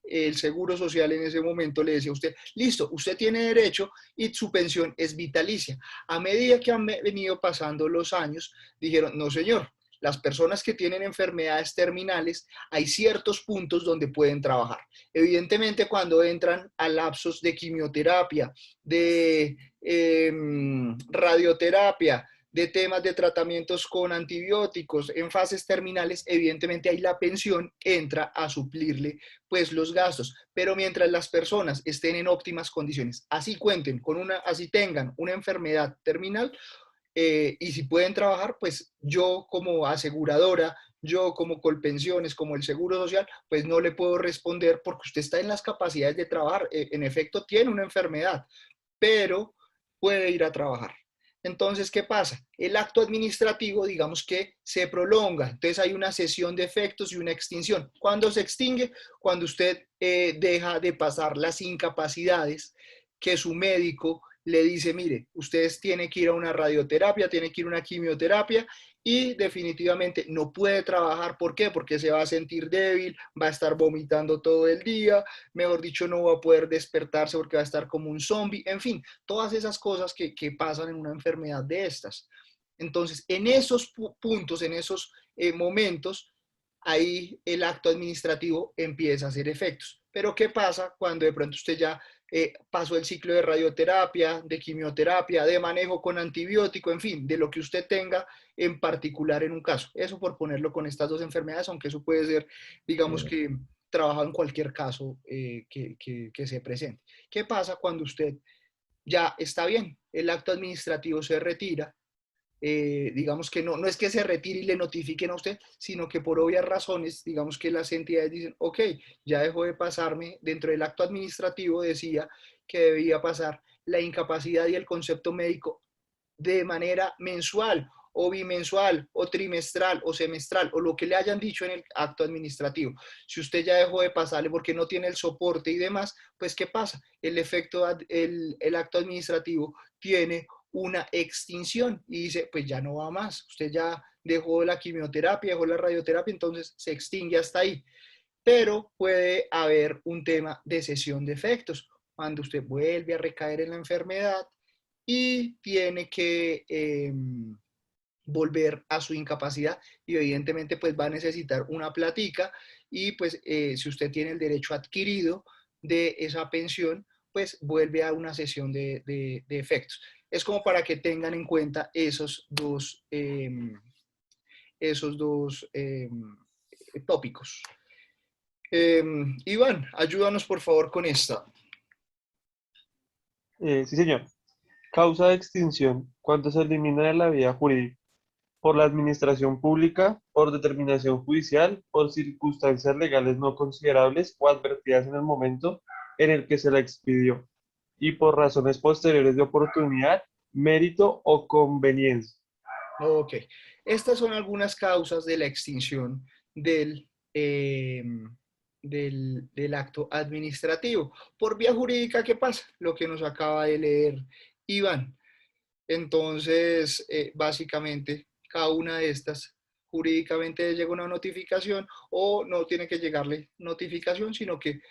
el Seguro Social en ese momento le decía a usted, listo, usted tiene derecho y su pensión es vitalicia. A medida que han venido pasando los años, dijeron, no señor, las personas que tienen enfermedades terminales, hay ciertos puntos donde pueden trabajar. Evidentemente, cuando entran a lapsos de quimioterapia, de radioterapia, de temas de tratamientos con antibióticos en fases terminales, evidentemente ahí la pensión entra a suplirle pues los gastos, pero mientras las personas estén en óptimas condiciones, así cuenten con así tengan una enfermedad terminal, y si pueden trabajar, pues yo como aseguradora, yo como Colpensiones, como el Seguro Social, pues no le puedo responder porque usted está en las capacidades de trabajar. En efecto, tiene una enfermedad, pero puede ir a trabajar. Entonces, ¿qué pasa? El acto administrativo, digamos que se prolonga. Entonces hay una cesión de efectos y una extinción. ¿Cuándo se extingue? Cuando usted deja de pasar las incapacidades que su médico le dice, mire, ustedes tienen que ir a una radioterapia, tienen que ir a una quimioterapia y definitivamente no puede trabajar. ¿Por qué? Porque se va a sentir débil, va a estar vomitando todo el día, mejor dicho, no va a poder despertarse porque va a estar como un zombie, en fin, todas esas cosas que pasan en una enfermedad de estas. Entonces, en esos puntos, en esos momentos, ahí el acto administrativo empieza a hacer efectos. Pero ¿qué pasa cuando de pronto usted ya pasó el ciclo de radioterapia, de quimioterapia, de manejo con antibiótico, en fin, de lo que usted tenga en particular en un caso? Eso por ponerlo con estas dos enfermedades, aunque eso puede ser, digamos que trabajado en cualquier caso que se presente. ¿Qué pasa cuando usted ya está bien? El acto administrativo se retira. Digamos que no es que se retire y le notifiquen a usted, sino que por obvias razones, digamos que las entidades dicen, ok, ya dejó de pasarme, dentro del acto administrativo decía que debía pasar la incapacidad y el concepto médico de manera mensual o bimensual, o trimestral, o semestral, o lo que le hayan dicho en el acto administrativo. Si usted ya dejó de pasarle porque no tiene el soporte y demás, pues ¿qué pasa? El acto administrativo tiene una extinción y dice, pues ya no va más. Usted ya dejó la quimioterapia, dejó la radioterapia, entonces se extingue hasta ahí. Pero puede haber un tema de cesión de efectos, cuando usted vuelve a recaer en la enfermedad y tiene que volver a su incapacidad y evidentemente pues va a necesitar una platica y pues si usted tiene el derecho adquirido de esa pensión, pues vuelve a una cesión de efectos. Es como para que tengan en cuenta esos dos tópicos. Iván, ayúdanos por favor con esta. Sí, señor. Causa de extinción cuando se elimina de la vida jurídica por la administración pública, por determinación judicial, por circunstancias legales no considerables o advertidas en el momento en el que se la expidió, y por razones posteriores de oportunidad, mérito o conveniencia. Ok, estas son algunas causas de la extinción del acto administrativo. Por vía jurídica, ¿qué pasa? Lo que nos acaba de leer Iván. Entonces, básicamente, cada una de estas jurídicamente llega una notificación o no tiene que llegarle notificación, sino que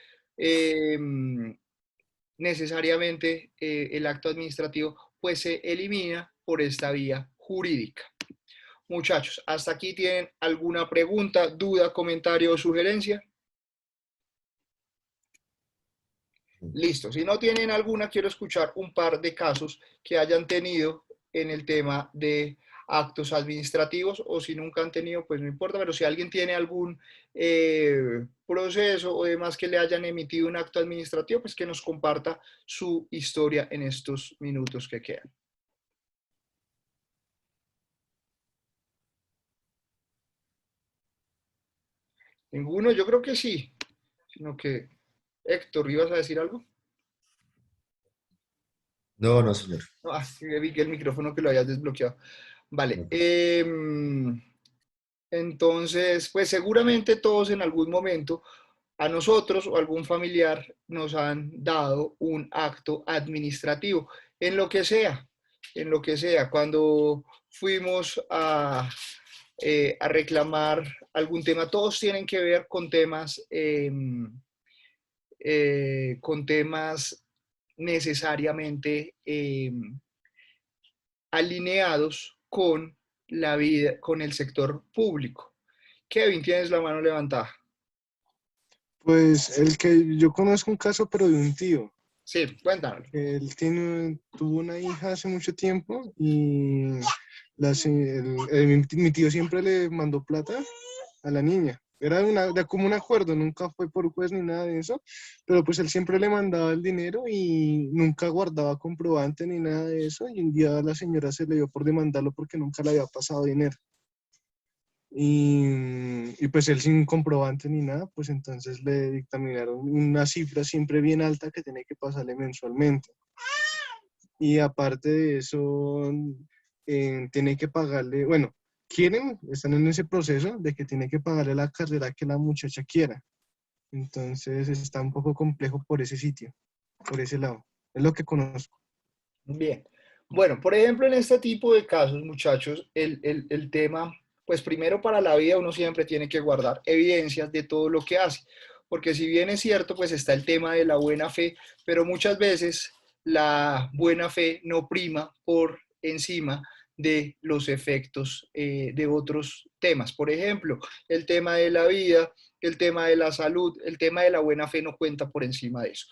necesariamente el acto administrativo pues se elimina por esta vía jurídica. Muchachos, ¿hasta aquí tienen alguna pregunta, duda, comentario o sugerencia? Listo, si no tienen alguna, quiero escuchar un par de casos que hayan tenido en el tema de actos administrativos, o si nunca han tenido, pues no importa, pero si alguien tiene algún proceso o demás que le hayan emitido un acto administrativo, pues que nos comparta su historia en estos minutos que quedan. ¿Ninguno? Yo creo que sí, sino que Héctor, ¿ibas a decir algo? No, no, señor. Ah, vi que el micrófono que lo habías desbloqueado. Vale. Entonces, pues seguramente todos en algún momento a nosotros o algún familiar nos han dado un acto administrativo, en lo que sea, en lo que sea. Cuando fuimos a reclamar algún tema, todos tienen que ver con temas necesariamente alineados con la vida, con el sector público. Kevin, tienes la mano levantada. Pues el que yo conozco un caso, pero de un tío. Sí, cuéntanos. Él tuvo una hija hace mucho tiempo y mi tío siempre le mandó plata a la niña. Era de como un acuerdo, nunca fue por juez ni nada de eso, pero pues él siempre le mandaba el dinero y nunca guardaba comprobante ni nada de eso, y un día la señora se le dio por demandarlo porque nunca le había pasado dinero. Y pues él sin comprobante ni nada, pues entonces le dictaminaron una cifra siempre bien alta que tiene que pasarle mensualmente. Y aparte de eso, tiene que pagarle, bueno, están en ese proceso de que tiene que pagarle la carrera que la muchacha quiera. Entonces está un poco complejo por ese sitio, por ese lado. Es lo que conozco. Bien. Bueno, por ejemplo, en este tipo de casos, muchachos, el tema, pues primero para la vida uno siempre tiene que guardar evidencias de todo lo que hace, porque si bien es cierto, pues está el tema de la buena fe, pero muchas veces la buena fe no prima por encima de los efectos de otros temas. Por ejemplo, el tema de la vida, el tema de la salud, el tema de la buena fe no cuenta por encima de eso.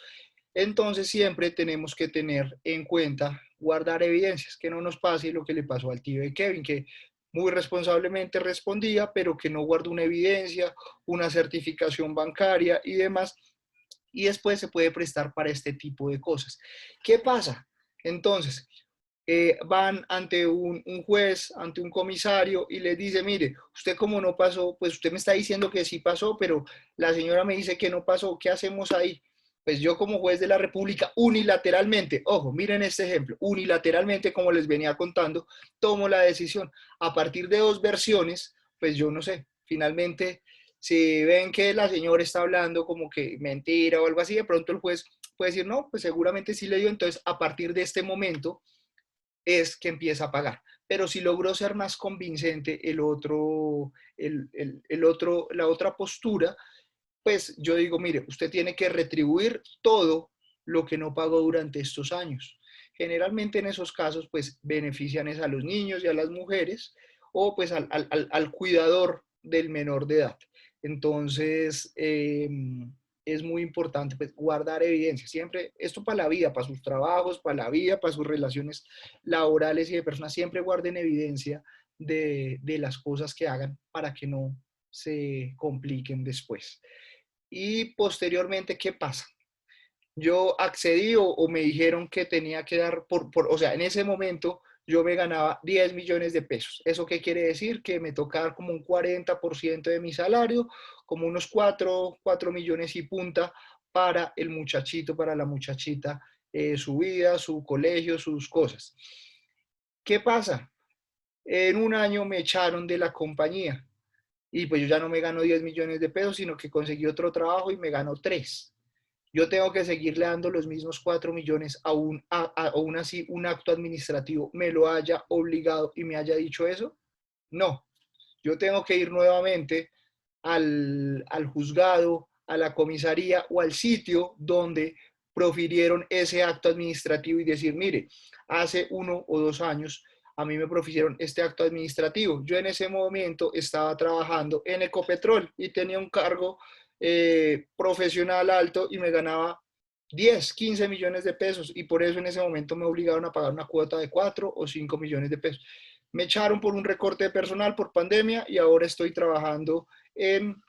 Entonces siempre tenemos que tener en cuenta, guardar evidencias, que no nos pase lo que le pasó al tío de Kevin, que muy responsablemente respondía, pero que no guardó una evidencia, una certificación bancaria y demás, y después se puede prestar para este tipo de cosas. ¿Qué pasa? Entonces, van ante un juez, ante un comisario y les dice, mire, usted como no pasó, pues usted me está diciendo que sí pasó, pero la señora me dice que no pasó, ¿qué hacemos ahí? pues yo como juez de la República, unilateralmente, ojo, miren este ejemplo, unilateralmente, como les venía contando, tomo la decisión. A partir de 2 versiones, pues yo no sé, finalmente, si ven que la señora está hablando como que mentira o algo así, de pronto el juez puede decir, no, pues seguramente sí le dio, entonces a partir de este momento es que empieza a pagar. Pero si logró ser más convincente la otra postura, pues yo digo, mire, usted tiene que retribuir todo lo que no pagó durante estos años. Generalmente en esos casos, pues benefician es a los niños y a las mujeres o pues al cuidador del menor de edad. Entonces, es muy importante pues, guardar evidencia. Siempre, esto para la vida, para sus trabajos, para la vida, para sus relaciones laborales y de personas, siempre guarden evidencia de las cosas que hagan para que no se compliquen después. Y posteriormente, ¿qué pasa? Yo accedí o me dijeron que tenía que dar, o sea, en ese momento yo me ganaba 10 millones de pesos. ¿Eso qué quiere decir? Que me tocaba como un 40% de mi salario, como unos 4 millones y punta para el muchachito, para la muchachita, su vida, su colegio, sus cosas. ¿Qué pasa? En un año me echaron de la compañía y pues yo ya no me gano 10 millones de pesos, sino que conseguí otro trabajo y me gano 3. Yo tengo que seguirle dando los mismos 4 millones aún así un acto administrativo me lo haya obligado y me haya dicho eso. No, yo tengo que ir nuevamente al juzgado, a la comisaría o al sitio donde profirieron ese acto administrativo y decir, mire, hace 1 o 2 años a mí me profirieron este acto administrativo. Yo en ese momento estaba trabajando en Ecopetrol y tenía un cargo profesional alto y me ganaba 10, 15 millones de pesos y por eso en ese momento me obligaron a pagar una cuota de 4 o 5 millones de pesos. Me echaron por un recorte de personal por pandemia y ahora estoy trabajando en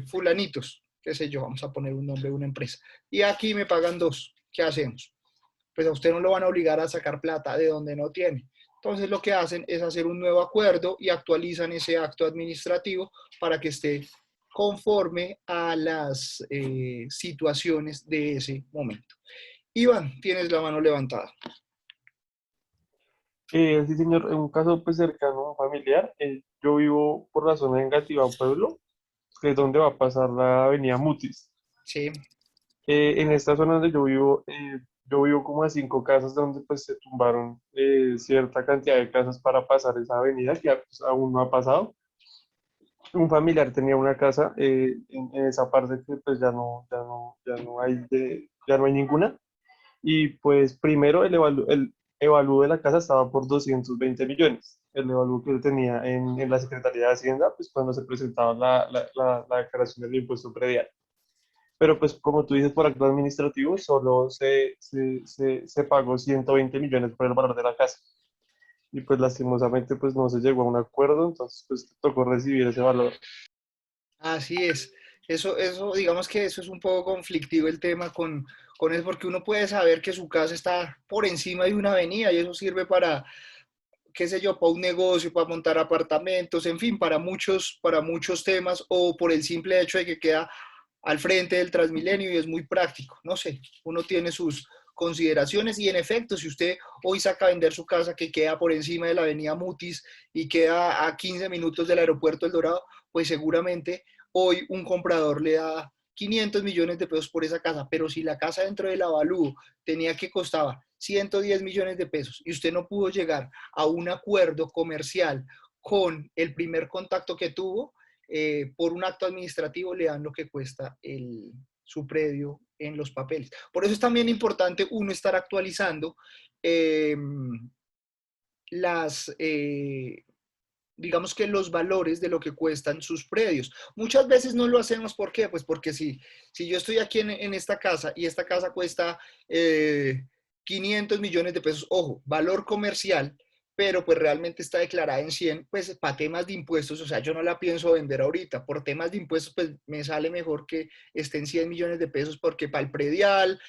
fulanitos, qué sé yo, vamos a poner un nombre de una empresa. Y aquí me pagan 2. ¿Qué hacemos? Pues a usted no lo van a obligar a sacar plata de donde no tiene. Entonces lo que hacen es hacer un nuevo acuerdo y actualizan ese acto administrativo para que esté conforme a las situaciones de ese momento. Iván, tienes la mano levantada. Sí, señor, en un caso pues cercano a un familiar, yo vivo por la zona de Engativá, Pueblo, que es donde va a pasar la avenida Mutis. Sí. En esta zona donde yo vivo como a 5 casas donde pues se tumbaron cierta cantidad de casas para pasar esa avenida que pues, aún no ha pasado. Un familiar tenía una casa en esa parte que pues ya no hay ninguna. Y pues primero el evalúo de la casa estaba por 220 millones. El evalúo que él tenía en la Secretaría de Hacienda, pues cuando se presentaba la declaración del impuesto predial. Pero pues como tú dices, por acto administrativo solo se pagó 120 millones por el valor de la casa. Y pues lastimosamente pues no se llegó a un acuerdo, entonces pues tocó recibir ese valor. Así es. Eso, digamos que eso es un poco conflictivo el tema con eso, porque uno puede saber que su casa está por encima de una avenida y eso sirve para, qué sé yo, para un negocio, para montar apartamentos, en fin, para muchos temas, o por el simple hecho de que queda al frente del Transmilenio y es muy práctico. No sé, uno tiene sus consideraciones y en efecto, si usted hoy saca a vender su casa que queda por encima de la avenida Mutis y queda a 15 minutos del aeropuerto El Dorado, pues seguramente hoy un comprador le da 500 millones de pesos por esa casa, pero si la casa dentro del avalúo tenía que costaba 110 millones de pesos y usted no pudo llegar a un acuerdo comercial con el primer contacto que tuvo, por un acto administrativo le dan lo que cuesta su predio en los papeles. Por eso es también importante uno estar actualizando digamos que los valores de lo que cuestan sus predios. Muchas veces no lo hacemos, ¿por qué? Pues porque si yo estoy aquí en esta casa y esta casa cuesta 500 millones de pesos, ojo, valor comercial, pero pues realmente está declarada en 100, pues para temas de impuestos, o sea, yo no la pienso vender ahorita, por temas de impuestos, pues me sale mejor que esté en 100 millones de pesos, porque para el predial,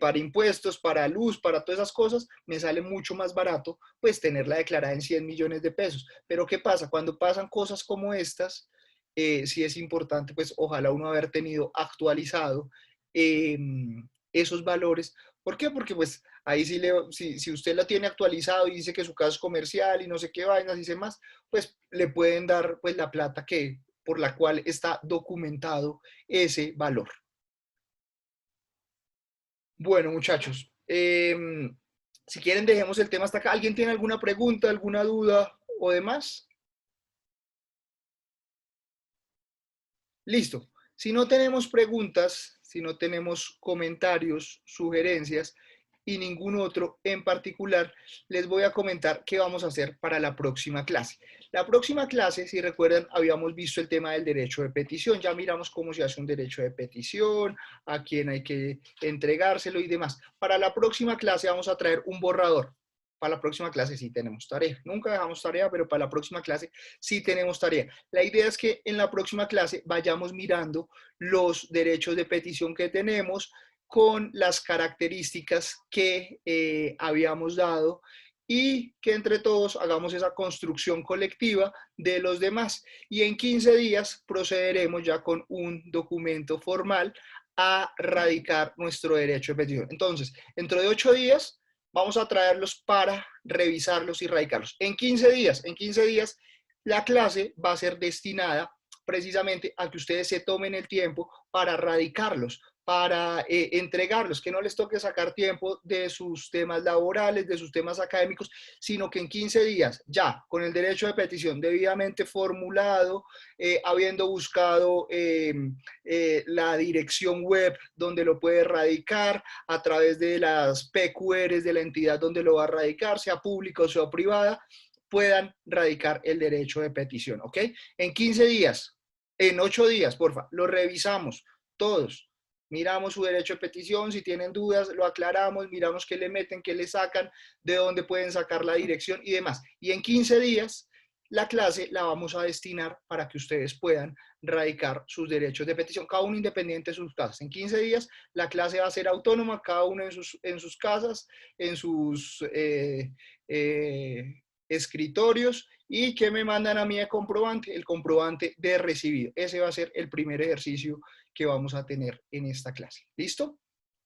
para impuestos, para luz, para todas esas cosas, me sale mucho más barato, pues tenerla declarada en 100 millones de pesos. Pero ¿qué pasa? Cuando pasan cosas como estas, sí es importante, pues ojalá uno haber tenido actualizado esos valores. ¿Por qué? Porque pues ahí sí si usted lo tiene actualizado y dice que su caso es comercial y no sé qué vainas y demás, pues le pueden dar pues la plata por la cual está documentado ese valor. Bueno, muchachos, si quieren dejemos el tema hasta acá. ¿Alguien tiene alguna pregunta, alguna duda o demás? Listo. Si no tenemos preguntas, si no tenemos comentarios, sugerencias y ningún otro en particular, les voy a comentar qué vamos a hacer para la próxima clase. La próxima clase, si recuerdan, habíamos visto el tema del derecho de petición. Ya miramos cómo se hace un derecho de petición, a quién hay que entregárselo y demás. Para la próxima clase vamos a traer un borrador. Para la próxima clase sí tenemos tarea. Nunca dejamos tarea, pero para la próxima clase sí tenemos tarea. La idea es que en la próxima clase vayamos mirando los derechos de petición que tenemos con las características que habíamos dado y que entre todos hagamos esa construcción colectiva de los demás. Y en 15 días procederemos ya con un documento formal a radicar nuestro derecho de petición. Entonces, dentro de 8 días vamos a traerlos para revisarlos y radicarlos. En 15 días, la clase va a ser destinada precisamente a que ustedes se tomen el tiempo para radicarlos, para entregarlos, que no les toque sacar tiempo de sus temas laborales, de sus temas académicos, sino que en 15 días, ya con el derecho de petición debidamente formulado, habiendo buscado la dirección web donde lo puede radicar, a través de las PQRs de la entidad donde lo va a radicar, sea pública o sea privada, puedan radicar el derecho de petición, ¿ok? En 15 días, en 8 días, porfa, lo revisamos todos. Miramos su derecho de petición, si tienen dudas, lo aclaramos, miramos qué le meten, qué le sacan, de dónde pueden sacar la dirección y demás. Y en 15 días, la clase la vamos a destinar para que ustedes puedan radicar sus derechos de petición, cada uno independiente de sus casas. En 15 días, la clase va a ser autónoma, cada uno en sus casas, en sus escritorios, y que me mandan a mí el comprobante de recibido. Ese va a ser el primer ejercicio que vamos a tener en esta clase. ¿Listo?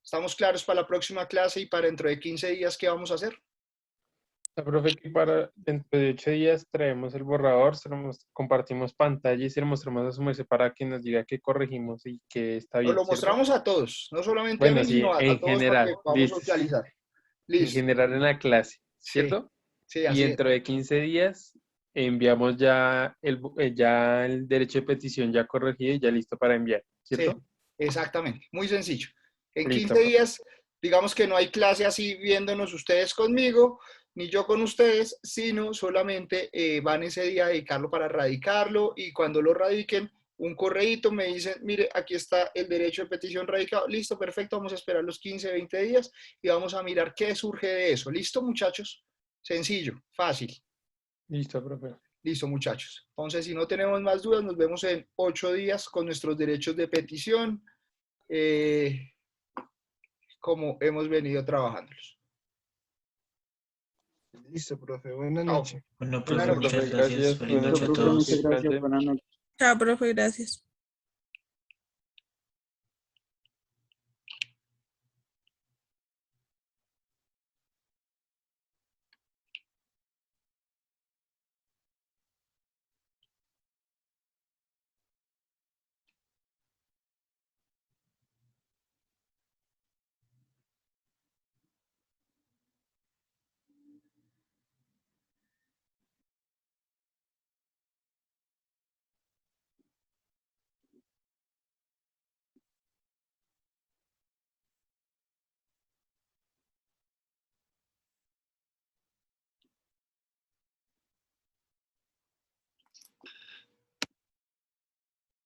¿Estamos claros para la próxima clase y para dentro de 15 días qué vamos a hacer? Profe, que para dentro de 8 días traemos el borrador, compartimos pantalla y se lo mostramos a su merced para que nos diga qué corregimos y qué está bien. Nos lo ¿cierto? mostramos a todos, no solamente Bueno, a mí, sí, sino a en todos general, para que podamos listo. socializar. En Listo. general en la clase, ¿cierto? Sí, Y así es. dentro de 15 días enviamos ya el derecho de petición ya corregido y ya listo para enviar, ¿cierto? Sí, exactamente, muy sencillo. En Listo, 15 profe. días, digamos que no hay clase así viéndonos ustedes conmigo, ni yo con ustedes, sino solamente van ese día a dedicarlo para radicarlo, y cuando lo radiquen, un correíto me dicen, mire, aquí está el derecho de petición radicado. Listo, perfecto, vamos a esperar los 15, 20 días y vamos a mirar qué surge de eso. ¿Listo, muchachos? Sencillo, fácil. Listo, profe. Listo, muchachos. Entonces, si no tenemos más dudas, nos vemos en 8 días con nuestros derechos de petición, como hemos venido trabajándolos. Listo, profe. Buenas Chao. noches. Bueno, Listo, profe, muchas profe, gracias. gracias. Feliz Buenas noche a noches. todos. Descansen. Buenas noches. Chao, profe, gracias.